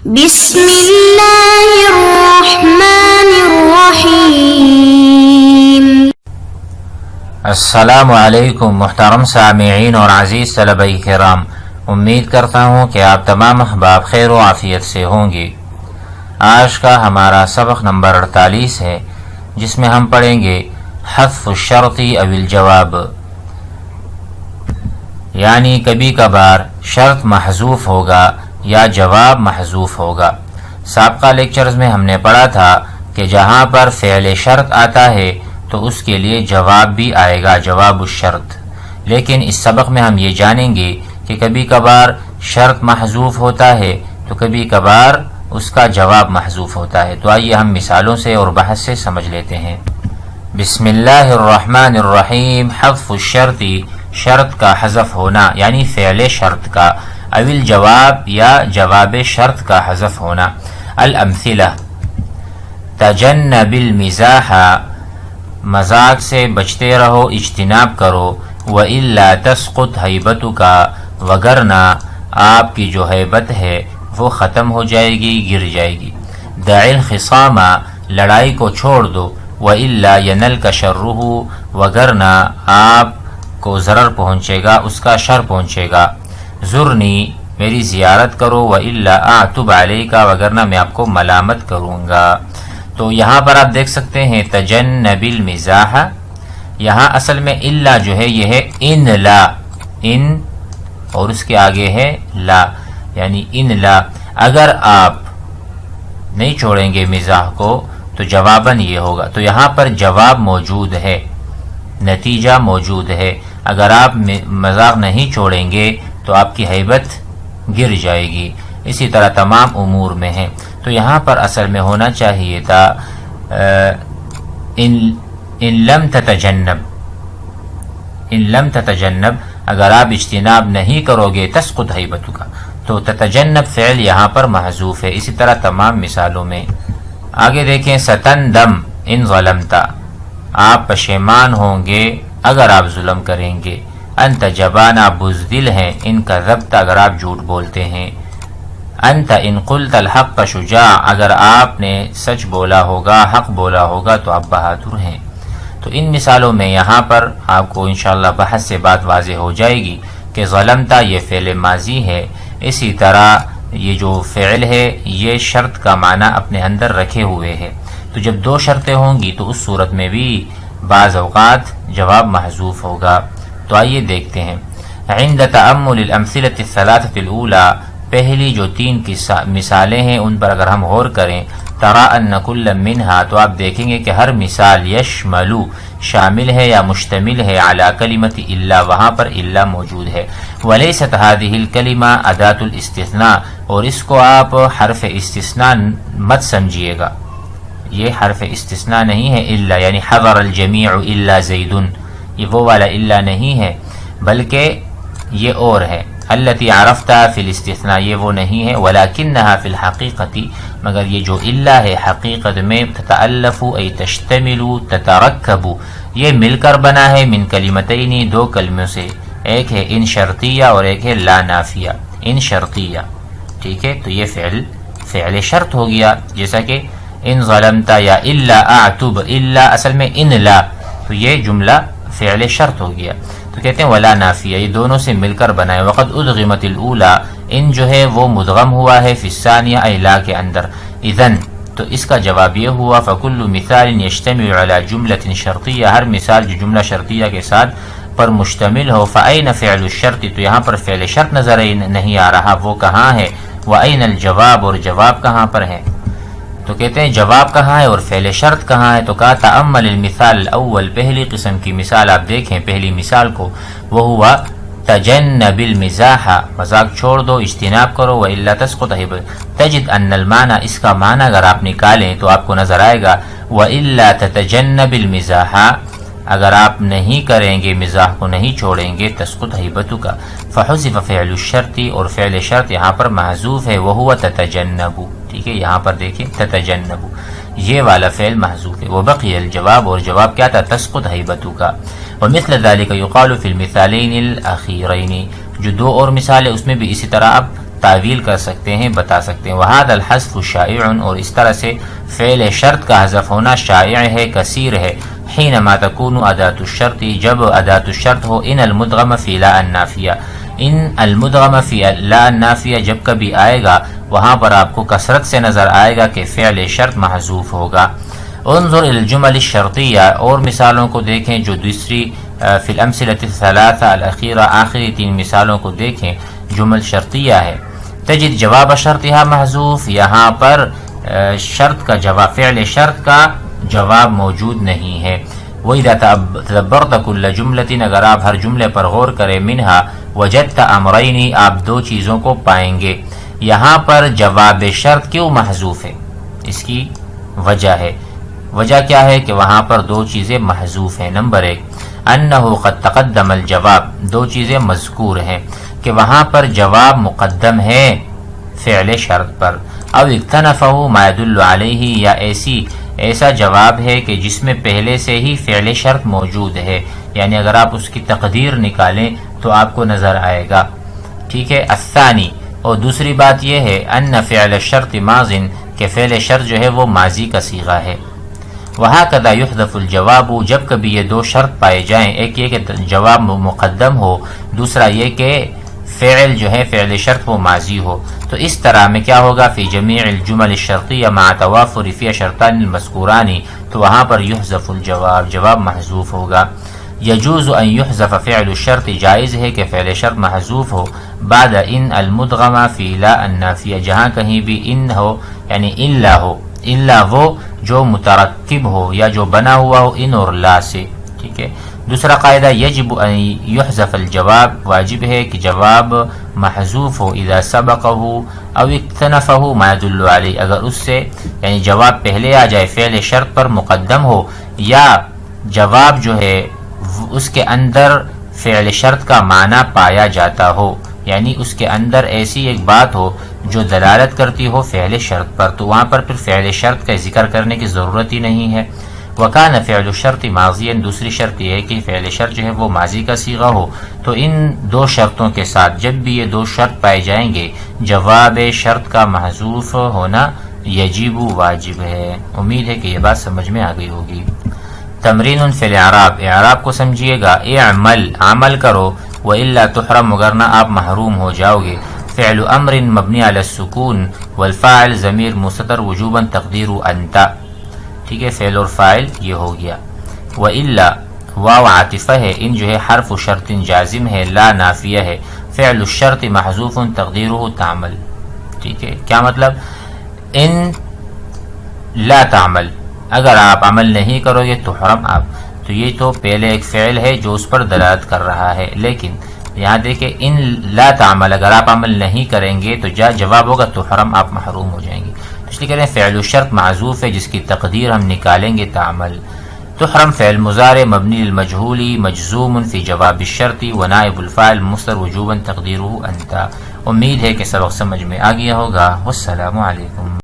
بسم اللہ الرحمن الرحیم۔ السلام علیکم محترم سامعین اور عزیز طلبہ کرام، امید کرتا ہوں کہ آپ تمام احباب خیر و عافیت سے ہوں گے۔ آج کا ہمارا سبق نمبر 48 ہے، جس میں ہم پڑھیں گے حذف الشرط او الجواب، یعنی کبھی کبھار شرط محذوف ہوگا یا جواب محذوف ہوگا۔ سابقہ لیکچرز میں ہم نے پڑھا تھا کہ جہاں پر فعل شرط آتا ہے تو اس کے لیے جواب بھی آئے گا، جواب الشرط۔ لیکن اس سبق میں ہم یہ جانیں گے کہ کبھی کبھار شرط محذوف ہوتا ہے تو کبھی کبھار اس کا جواب محذوف ہوتا ہے۔ تو آئیے ہم مثالوں سے اور بحث سے سمجھ لیتے ہیں۔ بسم اللہ الرحمن الرحیم۔ حذف الشرط، شرط کا حذف ہونا یعنی فعل شرط کا، او الجواب یا جواب شرط کا حذف ہونا۔ الامثلہ: تجنب المزاح، مذاق سے بچتے رہو، اجتناب کرو۔ وَإِلَّا تَسْقُطْ هَيْبَتُكَ، وگرنہ آپ کی جو ہیبت ہے وہ ختم ہو جائے گی، گر جائے گی۔ دع الخصام، لڑائی کو چھوڑ دو۔ وَإِلَّا يَنَلْكَ شَرُّهُ، وگرنہ آپ کو ضرر پہنچے گا، اس کا شر پہنچے گا۔ زرنی، میری زیارت کرو۔ وَإِلَّا أَعْتُبْ عَلَيْكَ، وگرنہ میں آپ کو ملامت کروں گا۔ تو یہاں پر آپ دیکھ سکتے ہیں تجنب المزاح، یہاں اصل میں الا جو ہے یہ ہے ان لا، ان اور اس کے آگے ہے لا، یعنی ان لا، اگر آپ نہیں چھوڑیں گے مزاح کو تو جواباً یہ ہوگا۔ تو یہاں پر جواب موجود ہے، نتیجہ موجود ہے۔ اگر آپ مزاح نہیں چھوڑیں گے تو آپ کی ہیبت گر جائے گی۔ اسی طرح تمام امور میں ہے۔ تو یہاں پر اصل میں ہونا چاہیے تھا ان لم تتجنب، ان لم تتجنب، اگر آپ اجتناب نہیں کرو گے تسقط ہیبتک، تو تتجنب فعل یہاں پر محذوف ہے۔ اسی طرح تمام مثالوں میں آگے دیکھیں۔ ستندم ان ظلمت، آپ پشیمان ہوں گے اگر آپ ظلم کریں گے۔ انت جبان، آپ بزدل ہیں۔ ان کذبت، اگر آپ جھوٹ بولتے ہیں۔ انت ان قلت الحق شجاع، اگر آپ نے سچ بولا ہوگا، حق بولا ہوگا تو آپ بہادر ہیں۔ تو ان مثالوں میں یہاں پر آپ کو انشاءاللہ بحث سے بات واضح ہو جائے گی کہ ظلمتا یہ فعل ماضی ہے، اسی طرح یہ جو فعل ہے یہ شرط کا معنی اپنے اندر رکھے ہوئے ہے۔ تو جب دو شرطیں ہوں گی تو اس صورت میں بھی بعض اوقات جواب محذوف ہوگا۔ تو آئیے دیکھتے ہیں۔ عند تأمل الامثلة الثلاثة الاولى، پہلی جو 3 کی مثالیں ہیں ان پر اگر ہم غور کریں، ترى ان كل منها، تو آپ دیکھیں گے کہ ہر مثال یشمل، شامل ہے یا مشتمل ہے، علی کلمۃ الا، وہاں پر الا موجود ہے۔ وليست هذه الكلمة اداة الاستثناء، اور اس کو آپ حرف استثناء مت سمجھیے گا، یہ حرف استثناء نہیں ہے الا، یعنی حضر الجميع الا زید، یہ وہ والا الا نہیں ہے، بلکہ یہ اور ہے۔ التي عرفتها في الاستثناء، یہ وہ نہیں ہے۔ ولكنها في الحقيقة، مگر یہ جو الا ہے حقیقت میں تتألف ای تشتمل تترکب، یہ مل کر بنا ہے من کلمتین، 2 کلموں سے، ایک ہے ان شرطیہ اور ایک ہے لا نافیہ۔ ان شرطیہ، ٹھیک ہے، تو یہ فعل شرط ہو گیا، جیسا کہ ان ظلمت یا الا اعتب، الا اصل میں ان لا، تو یہ جملہ فعل شرط ہو گیا۔ تو کہتے ہیں ولا نافیہ، یہ دونوں سے مل کر بنائے۔ وقد ادغمت الاولی، ان جو ہے وہ مدغم ہوا ہے فی الثانیہ ای لا کے اندر۔ اذن، تو اس کا جواب یہ ہوا فکل مثال یجتمع علی جملۃ شرطیہ، ہر مثال جو جملہ شرطیہ کے ساتھ پر مشتمل ہو۔ فأین فعل الشرط، تو یہاں پر فعل شرط نظر نہیں آ رہا، وہ کہاں ہے؟ وأین الجواب، اور جواب کہاں پر ہے؟ تو کہتے ہیں جواب کہاں ہے اور فعل شرط کہاں ہے؟ تو کہا تأمل المثال الاول، پہلی قسم کی مثال آپ دیکھیں، پہلی مثال کو، وہ ہوا تجنب المزاح، مذاق چھوڑ دو، اجتناب کرو۔ وإلا تسقط هيبة، تجد ان المعنى، اس کا معنی اگر آپ نکالیں تو آپ کو نظر آئے گا وإلا تتجنب المزاح، اگر آپ نہیں کریں گے مزاح کو، نہیں چھوڑیں گے، تسقط هيبتك، فحذف فعل الشرط، اور فعل شرط یہاں پر محذوف ہے، وهو تتجنب، ٹھیک ہے، یہاں پر دیکھیں تتجنب، یہ والا فعل محذوف ہے۔ وبقي الجواب، اور جواب کیا تھا؟ تسقط هيبتك۔ ومثل ذلك يقال في المثالين الأخيرين، جو 2 اور مثال ہے اس میں بھی اسی طرح آپ تعویل کر سکتے ہیں، بتا سکتے ہیں۔ وَهَذَا الْحَذْفُ شَائِعٌ، اور اس طرح سے فعل شرط کا حذف ہونا شائع ہے، کثیر ہے۔ حینما تکون اداۃ الشرط، جب اداۃ الشرط ہو ان المدغم فی لا النافیہ، ان المدغم فی لا النافیہ جب کبھی آئے گا وہاں پر آپ کو کثرت سے نظر آئے گا کہ فعل شرط محذوف ہوگا۔ انظر الى الجمل الشرطیہ، اور مثالوں کو دیکھیں جو دوسری فی الامثلۃ الثلاثہ الاخیرہ، آخری 3 مثالوں کو دیکھیں، جمل شرطیہ ہے۔ تجد جواب شرطها محذوف، یہاں پر شرط کا جواب، فعل شرط کا جواب موجود نہیں ہے۔ وَإِذَا تَدَبَّرْتَ كُلَّ جُمْلَةٍ، اگر آپ ہر جملے پر غور کریں، مِنْهَا وَجَدْتَ أَمْرَيْنِ، آپ 2 چیزوں کو پائیں گے۔ یہاں پر جواب شرط کیوں محذوف ہے؟ اس کی وجہ ہے، وجہ کیا ہے کہ وہاں پر 2 چیزیں محذوف ہیں۔ نمبر 1 أَنَّهُ قَدْ تَقَدَّمَ الْجَوَاب، 2 چیزیں مذکور ہیں کہ وہاں پر جواب مقدم ہے فعل شرط پر، او اکتنفہ ما يدل علیہ، یا ایسا جواب ہے کہ جس میں پہلے سے ہی فعل شرط موجود ہے، یعنی اگر آپ اس کی تقدیر نکالیں تو آپ کو نظر آئے گا۔ ٹھیک ہے۔ الثانی، اور دوسری بات یہ ہے، ان فعل الشرط ماض، کہ فعل شرط جو ہے وہ ماضی کا صیغہ ہے۔ وہکذا یحذف الجواب، جب کبھی یہ 2 شرط پائے جائیں، ایک یہ کہ جواب مقدم ہو، دوسرا یہ کہ فعل جو ہے فعل شرط وہ ماضی ہو، تو اس طرح میں کیا ہوگا؟ فی جمیع الجمل الشرطیہ مع توافر فی شرطان المذکوران، تو وہاں پر یحذف الجواب، جواب محذوف ہوگا۔ یجوز ان یحذف فعل الشرط، جائز ہے کہ فعل شرط محذوف ہو بعد ان المدغمہ فی لا النافیہ، جہاں کہیں بھی ان ہو، یعنی الا ہو، الا وہ جو مترکب ہو یا جو بنا ہوا ہو ان اور لا سے۔ ٹھیک ہے۔ دوسرا قاعدہ، یجب ان یحذف الجواب، واجب ہے کہ جواب محذوف ہو اذا سبقہ او اکتنفہ ما يدل علیہ، اگر اس سے یعنی جواب پہلے آ جائے، فعل شرط پر مقدم ہو، یا جواب جو ہے اس کے اندر فعل شرط کا معنی پایا جاتا ہو، یعنی اس کے اندر ایسی ایک بات ہو جو دلالت کرتی ہو فعل شرط پر، تو وہاں پر پھر فعل شرط کا ذکر کرنے کی ضرورت ہی نہیں ہے۔ وکان فعل الشرط ماضیا، دوسری شرط یہ ہے کہ فعل شرط جو ہے وہ ماضی کا صیغہ ہو، تو ان 2 شرطوں کے ساتھ جب بھی یہ 2 شرط پائے جائیں گے، جواب شرط کا محذوف ہونا یجب، واجب ہے۔ امید ہے کہ یہ بات سمجھ میں آ گئی ہوگی۔ تمرین فی الاعراب، اعراب کو سمجھیے گا۔ اعمل، عمل کرو، والا تحرم، مگر نہ آپ محروم ہو جاؤ گے۔ فعل امر مبنی علی السکون، والفاعل ضمیر مستتر وجوبا تقدیر انت۔ ٹھیک ہے، فعل اور فاعل یہ ہو گیا۔ والا، واو عاطفہ ہے، ان جو ہے حرف شرط جازم ہے، لا نافیہ ہے۔ فعل الشرط محذوف تقدیرہ تعمل۔ ٹھیک ہے، کیا مطلب؟ ان لا تعمل، اگر آپ عمل نہیں کرو گے تو حرم آپ، تو یہ تو پہلے ایک فعل ہے جو اس پر دلالت کر رہا ہے، لیکن یہاں دیکھیں ان لا تعمل، اگر آپ عمل نہیں کریں گے تو جواب ہوگا تو حرم، آپ محروم ہو جائیں گے۔ اس لیے کہہ رہے ہیں فعل الشرط معذوف ہے جس کی تقدیر ہم نکالیں گے تعمل۔ تحرم فعل مضارع مبنی للمجہول مجزوم فی جواب الشرط، ونائب الفاعل مصدر وجوبا تقدیرہ انت۔ امید ہے کہ سبق سمجھ میں آ گیا ہوگا۔ والسلام علیکم۔